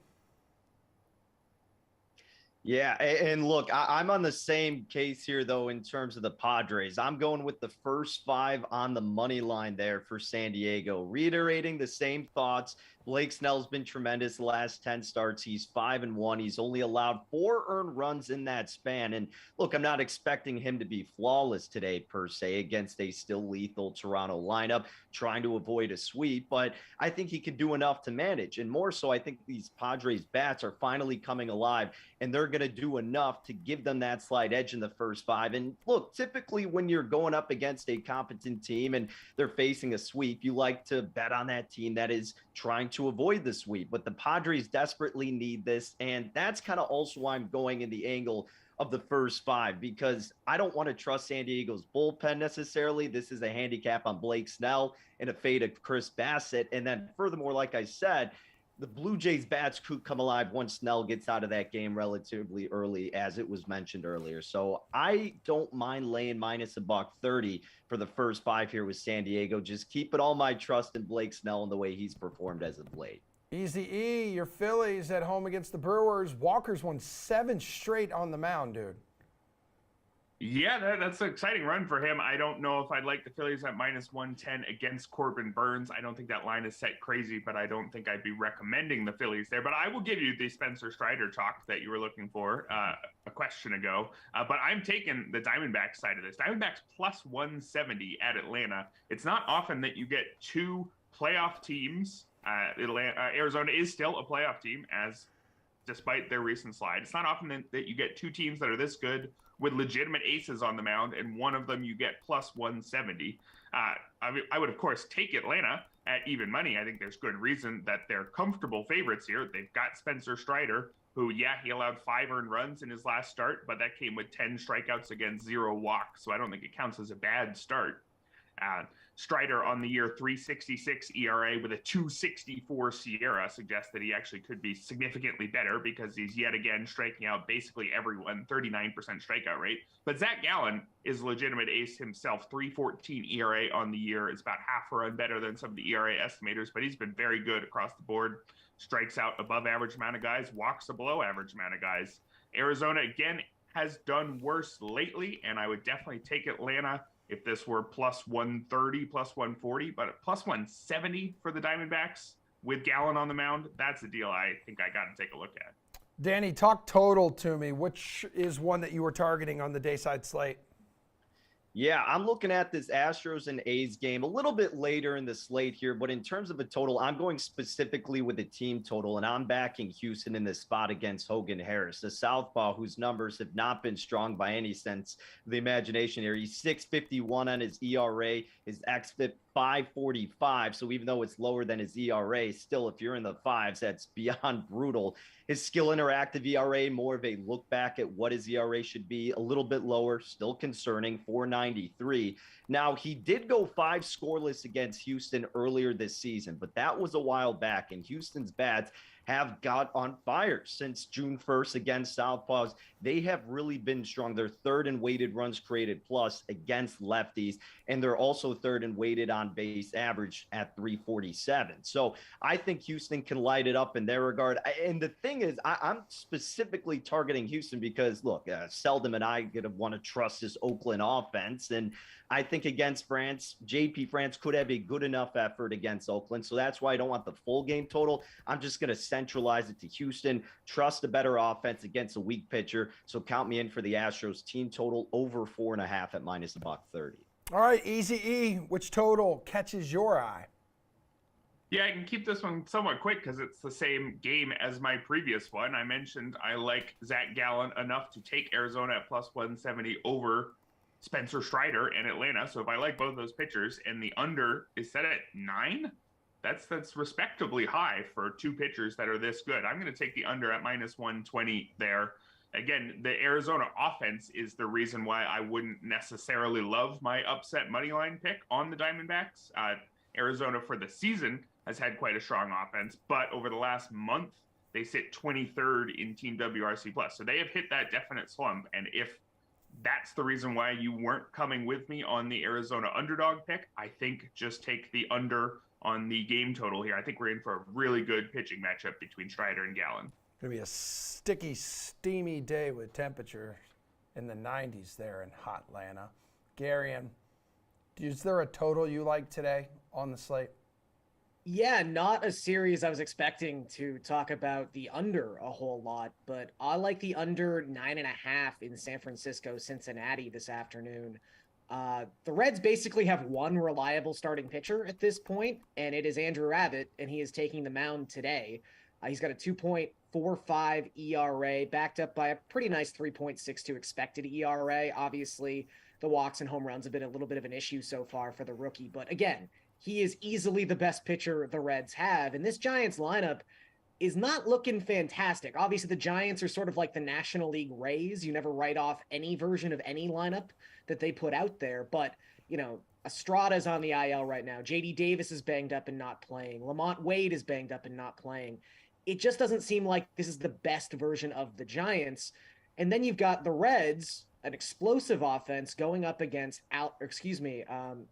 Yeah, and look, I'm on the same case here, though, in terms of the Padres. I'm going with the first 5 on the money line there for San Diego, reiterating the same thoughts. Blake Snell's been tremendous the last 10 starts. He's 5-1. He's only allowed 4 earned runs in that span. And look, I'm not expecting him to be flawless today, per se, against a still lethal Toronto lineup, trying to avoid a sweep. But I think he can do enough to manage. And more so, I think these Padres bats are finally coming alive, and they're going to do enough to give them that slight edge in the first 5. And look, typically when you're going up against a competent team and they're facing a sweep, you like to bet on that team that is trying to avoid the sweep. But the Padres desperately need this, and that's kind of also why I'm going in the angle of the first 5, because I don't want to trust San Diego's bullpen necessarily. This is a handicap on Blake Snell and a fade of Chris Bassett. And then furthermore, like I said, the Blue Jays bats could come alive once Snell gets out of that game relatively early, as it was mentioned earlier. So I don't mind laying minus $130 for the first 5 here with San Diego. Just keeping all my trust in Blake Snell and the way he's performed as of late. Easy E, your Phillies at home against the Brewers. Walker's won 7 straight on the mound, dude. Yeah, that's an exciting run for him. I don't know if I'd like the Phillies at minus 110 against Corbin Burns. I don't think that line is set crazy, but I don't think I'd be recommending the Phillies there. But I will give you the Spencer Strider talk that you were looking for a question ago. But I'm taking the Diamondbacks side of this. Diamondbacks plus 170 at Atlanta. It's not often that you get 2 playoff teams. Arizona is still a playoff team, as despite their recent slide. It's not often that you get 2 teams that are this good with legitimate aces on the mound, and one of them you get plus 170. I would, of course, take Atlanta at even money. I think there's good reason that they're comfortable favorites here. They've got Spencer Strider, who, yeah, he allowed 5 earned runs in his last start, but that came with 10 strikeouts against 0 walks, so I don't think it counts as a bad start. Strider on the year 3.66 ERA with a 2.64 Sierra suggests that he actually could be significantly better because he's yet again striking out basically everyone, 39% strikeout rate. But Zach Gallen is a legitimate ace himself, 3.14 ERA on the year. It's about half a run better than some of the ERA estimators, but he's been very good across the board. Strikes out above average amount of guys, walks a below average amount of guys. Arizona, again, has done worse lately, and I would definitely take Atlanta if this were plus 130, plus 140, but at plus 170 for the Diamondbacks with Gallen on the mound, that's a deal I think I got to take a look at. Danny, talk total to me. Which is one that you were targeting on the dayside slate? Yeah, I'm looking at this Astros and A's game a little bit later in the slate here, but in terms of a total, I'm going specifically with a team total, and I'm backing Houston in this spot against Hogan Harris, the southpaw whose numbers have not been strong by any sense of the imagination here. He's 6.51 on his ERA, his xFIP 5.45, so even though it's lower than his ERA, still, if you're in the 5s, that's beyond brutal. His skill interactive ERA, more of a look back at what his ERA should be, a little bit lower, still concerning, 4.93. Now, he did go 5 scoreless against Houston earlier this season, but that was a while back, and Houston's bats have got on fire since June 1st against Southpaws. They have really been strong. They're third in weighted runs created plus against lefties, and they're also third in weighted on base average at 347. So I think Houston can light it up in their regard. And the thing is, I'm specifically targeting Houston because, look, Seldom and I going to want to trust this Oakland offense. And I think against France, JP France could have a good enough effort against Oakland. So that's why I don't want the full game total. I'm just going to centralize it to Houston, trust a better offense against a weak pitcher. So count me in for the Astros team total over 4.5 at -130. All right, Easy E, which total catches your eye? Yeah, I can keep this one somewhat quick because it's the same game as my previous one. I mentioned I like Zach Gallen enough to take Arizona at +170 over Spencer Strider in Atlanta. So if I like both those pitchers and the under is set at 9, that's respectably high for 2 pitchers that are this good. I'm going to take the under at -120 there. Again, the Arizona offense is the reason why I wouldn't necessarily love my upset money line pick on the Diamondbacks. Arizona for the season has had quite a strong offense, but over the last month, they sit 23rd in Team WRC+. So they have hit that definite slump. And if that's the reason why you weren't coming with me on the Arizona underdog pick, I think just take the under on the game total here. I think we're in for a really good pitching matchup between Strider and Gallen. Going to be a sticky, steamy day with temperature in the 90s there in hot Atlanta. Garion, is there a total you like today on the slate? Yeah, not a series I was expecting to talk about the under a whole lot, but I like the under 9.5 in San Francisco, Cincinnati this afternoon. The Reds basically have one reliable starting pitcher at this point, and it is Andrew Abbott, and he is taking the mound today. He's got a 2.45 ERA, backed up by a pretty nice 3.62 expected ERA. Obviously, the walks and home runs have been a little bit of an issue so far for the rookie, but again, he is easily the best pitcher the Reds have, and this Giants lineup is not looking fantastic. Obviously, the Giants are sort of like the National League Rays. You never write off any version of any lineup that they put out there, but, you know, Estrada's on the IL right now. J.D. Davis is banged up and not playing. Lamont Wade is banged up and not playing. It just doesn't seem like this is the best version of the Giants. And then you've got the Reds, an explosive offense going up against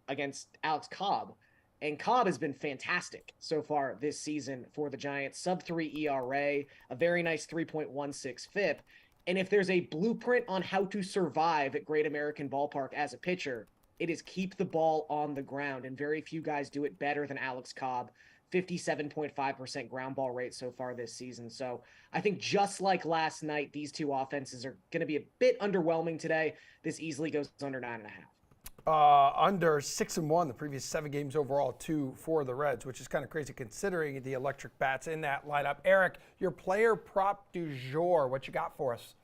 against Alex Cobb. And Cobb has been fantastic so far this season for the Giants. Sub-3 ERA, a very nice 3.16 FIP. And if there's a blueprint on how to survive at Great American Ballpark as a pitcher, it is keep the ball on the ground. And very few guys do it better than Alex Cobb. 57.5% ground ball rate so far this season. So I think just like last night, these two offenses are going to be a bit underwhelming today. This easily goes under 9.5. Under 6-1 the previous 7 games overall, 2 for the Reds, which is kind of crazy considering the electric bats in that lineup. Eric, your player prop du jour, what you got for us?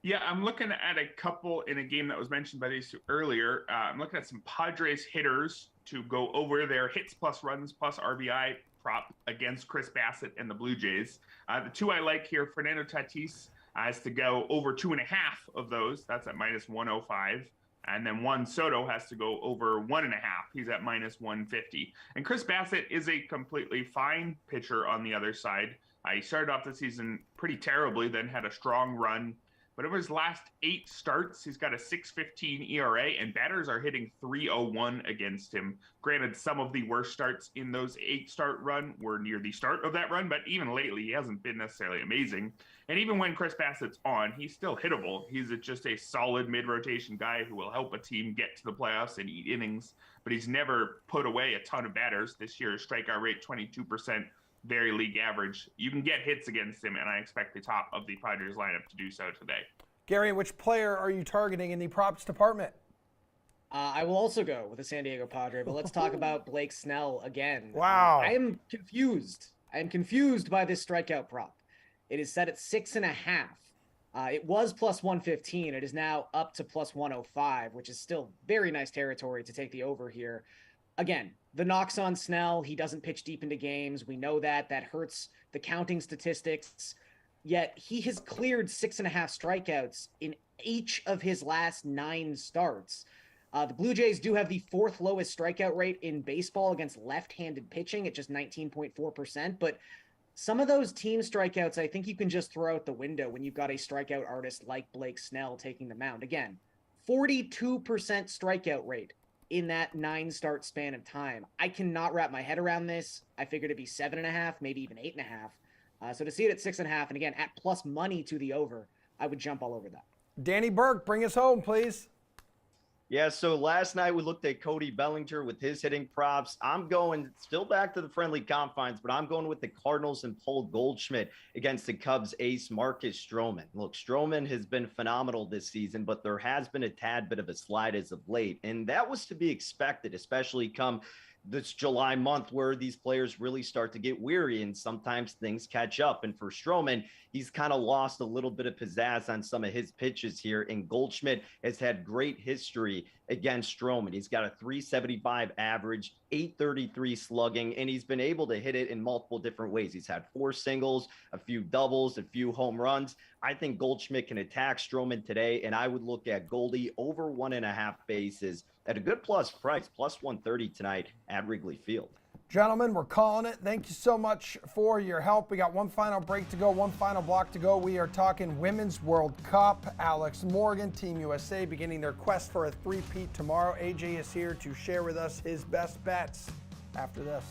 Yeah, I'm looking at a couple in a game that was mentioned by these two earlier. I'm looking at some Padres hitters to go over their hits plus runs plus RBI prop against Chris Bassett and the Blue Jays. The two I like here, Fernando Tatis has to go over 2.5 of those. That's at -105. And then Juan Soto has to go over 1.5. He's at -150. And Chris Bassett is a completely fine pitcher on the other side. He started off the season pretty terribly, then had a strong run. But over his last 8 starts, he's got a 6.15 ERA, and batters are hitting 3.01 against him. Granted, some of the worst starts in those 8-start run were near the start of that run, but even lately, he hasn't been necessarily amazing. And even when Chris Bassett's on, he's still hittable. He's just a solid mid-rotation guy who will help a team get to the playoffs and eat innings, but he's never put away a ton of batters. This year's strikeout rate, 22%. Very league average. You can get hits against him, and I expect the top of the Padres lineup to do so today. Gary, which player are you targeting in the props department? I will also go with the San Diego Padre, but let's talk about Blake Snell again. Wow. I am confused. I am confused by this strikeout prop. It is set at 6.5. It was +115. It is now up to +105, which is still very nice territory to take the over here. Again, the knocks on Snell. He doesn't pitch deep into games. We know that. That hurts the counting statistics. Yet he has cleared 6.5 strikeouts in each of his last 9 starts. The Blue Jays do have the 4th lowest strikeout rate in baseball against left-handed pitching at just 19.4%. But some of those team strikeouts, I think you can just throw out the window when you've got a strikeout artist like Blake Snell taking the mound. Again, 42% strikeout rate in that 9-start span of time. I cannot wrap my head around this. I figured it'd be 7.5, maybe even 8.5. So to see it at 6.5, and again, at plus money to the over, I would jump all over that. Danny Burke, bring us home, please. Yeah, so last night we looked at Cody Bellinger with his hitting props. I'm going still back to the friendly confines, but I'm going with the Cardinals and Paul Goldschmidt against the Cubs ace Marcus Stroman. Look, Stroman has been phenomenal this season, but there has been a tad bit of a slide as of late, and that was to be expected, especially come this July month where these players really start to get weary and sometimes things catch up. And for Stroman, he's kind of lost a little bit of pizzazz on some of his pitches here. And Goldschmidt has had great history against Stroman. He's got a 375 average, 833 slugging, and he's been able to hit it in multiple different ways. He's had 4 singles, a few doubles, a few home runs. I think Goldschmidt can attack Stroman today, and I would look at Goldie over 1.5 bases at a good plus price, plus 130 tonight at Wrigley Field. Gentlemen, we're calling it. Thank you so much for your help. We got one final break to go, one final block to go. We are talking Women's World Cup. Alex Morgan, Team USA, beginning their quest for a three-peat tomorrow. AJ is here to share with us his best bets after this.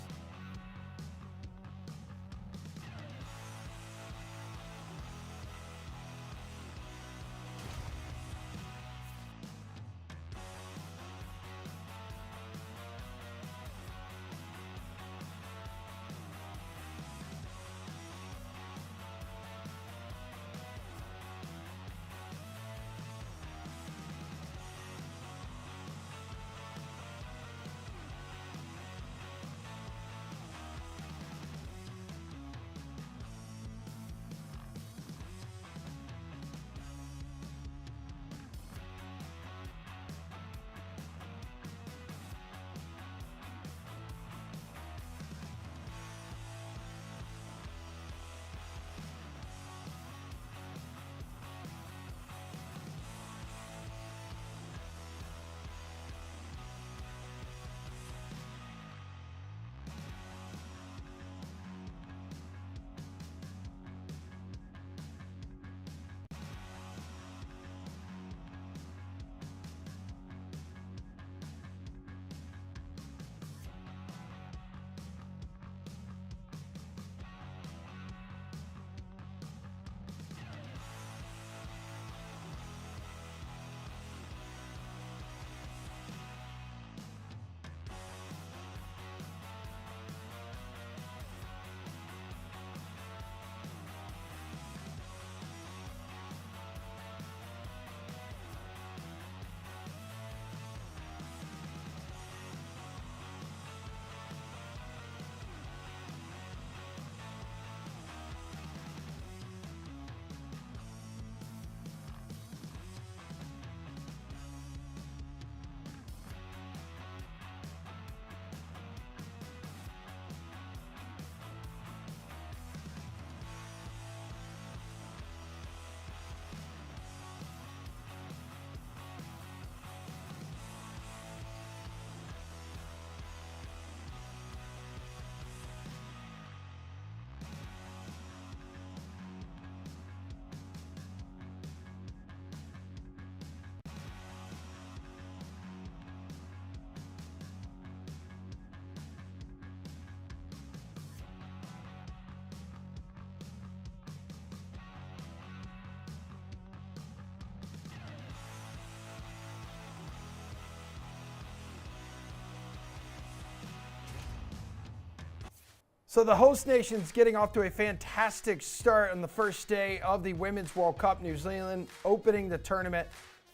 So the host nation's getting off to a fantastic start on the first day of the Women's World Cup. New Zealand opening the tournament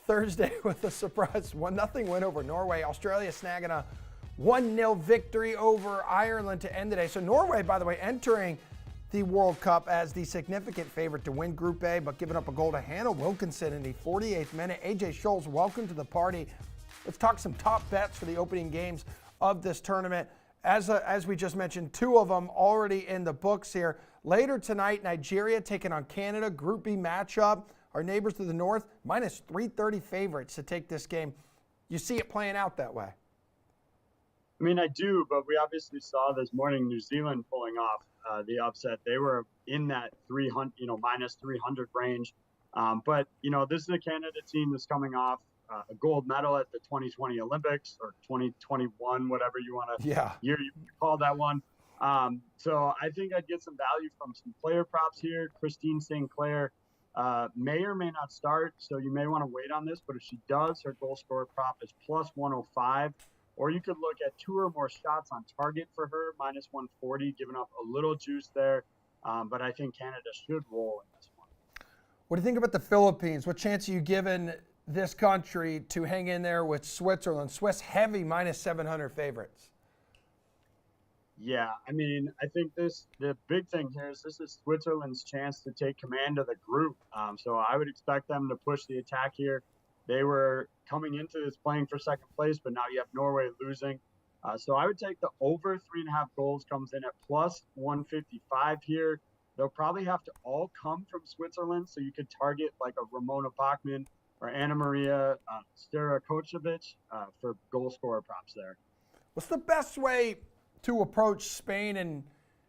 Thursday with a surprise 1-0 win over Norway. Australia snagging a 1-0 victory over Ireland to end the day. So Norway, by the way, entering the World Cup as the significant favorite to win Group A, but giving up a goal to Hannah Wilkinson in the 48th minute. AJ Scholes, welcome to the party. Let's talk some top bets for the opening games of this tournament. As we just mentioned, 2 of them already in the books here. Later tonight, Nigeria taking on Canada, Group B matchup. Our neighbors to the north, minus 330 favorites to take this game. You see it playing out that way? I mean, I do, but we obviously saw this morning New Zealand pulling off the upset. They were in that 300, minus 300 range. But this is a Canada team that's coming off a gold medal at the 2020 Olympics or 2021, whatever you want to year you call that one. So I think I'd get some value from some player props here. Christine St. Clair may or may not start, so you may want to wait on this. But if she does, her goal scorer prop is plus 105. Or you could look at 2 or more shots on target for her, minus 140, giving up a little juice there. But I think Canada should roll in this one. What do you think about the Philippines? What chance are you giving this country to hang in there with Switzerland? Swiss heavy, minus 700 favorites. Yeah, I mean, I think the big thing here is this is Switzerland's chance to take command of the group. So I would expect them to push the attack here. They were coming into this playing for second place, but now you have Norway losing. So I would take the over 3.5 goals, comes in at plus 155 here. They'll probably have to all come from Switzerland, so you could target like a Ramona Bachmann or Anna Maria Starakovic for goal scorer props there. What's the best way to approach Spain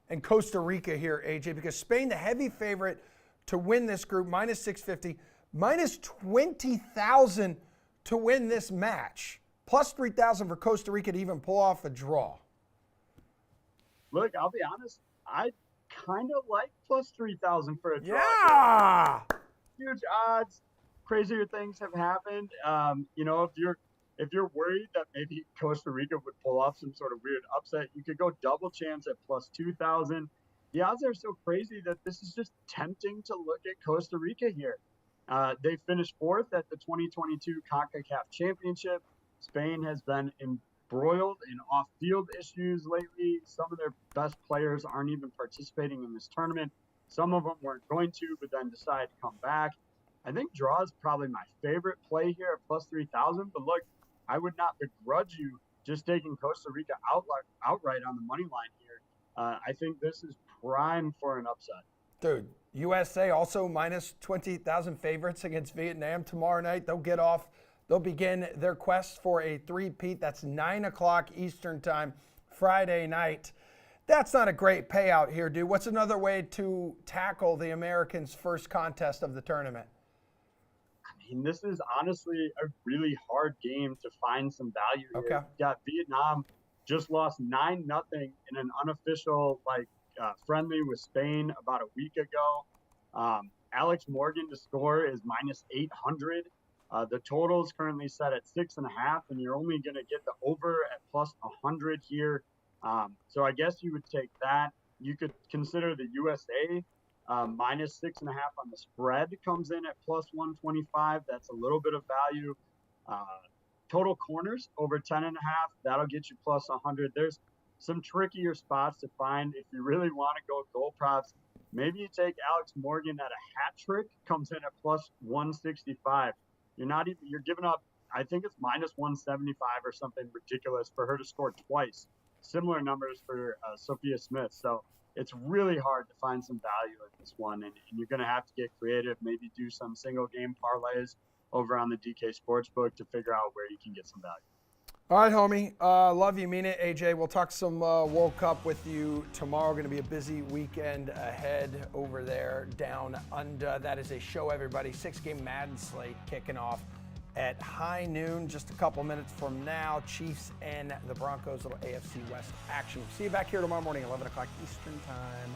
and Costa Rica here, AJ? Because Spain, the heavy favorite to win this group, minus 650, minus 20,000 to win this match, plus 3,000 for Costa Rica to even pull off a draw. Look, I'll be honest, I kind of like plus 3,000 for a draw. Yeah! Huge odds. Crazier things have happened. If you're worried that maybe Costa Rica would pull off some sort of weird upset, you could go double chance at plus 2,000. The odds are so crazy that this is just tempting to look at Costa Rica here. They finished 4th at the 2022 CONCACAF Championship. Spain has been embroiled in off-field issues lately. Some of their best players aren't even participating in this tournament. Some of them weren't going to, but then decided to come back. I think draw is probably my favorite play here at plus 3,000. But look, I would not begrudge you just taking Costa Rica outright on the money line here. I think this is prime for an upset. Dude, USA also minus 20,000 favorites against Vietnam tomorrow night. They'll begin their quest for a three-peat. That's 9 o'clock Eastern time, Friday night. That's not a great payout here, dude. What's another way to tackle the Americans' first contest of the tournament? I mean, this is honestly a really hard game to find some value here. Okay. You got Vietnam just lost 9-0 in an unofficial friendly with Spain about a week ago. Alex Morgan to score is minus 800. The total is currently set at 6.5, and you're only going to get the over at plus 100 here. So I guess you would take that. You could consider the USA minus 6.5 on the spread comes in at plus 125. That's a little bit of value. Total corners over 10.5. That'll get you plus 100. There's some trickier spots to find if you really want to go goal props. Maybe you take Alex Morgan at a hat trick, comes in at plus 165. You're giving up, I think it's minus 175 or something ridiculous for her to score twice. Similar numbers for Sophia Smith. So it's really hard to find some value in this one. And you're going to have to get creative, maybe do some single game parlays over on the DK Sportsbook to figure out where you can get some value. All right, homie. Love you, mean it, AJ. We'll talk some World Cup with you tomorrow. Going to be a busy weekend ahead over there down under. That is a show, everybody. 6-game Madden slate kicking off at high noon, just a couple minutes from now. Chiefs and the Broncos, little AFC West action. See you back here tomorrow morning, 11 o'clock Eastern time.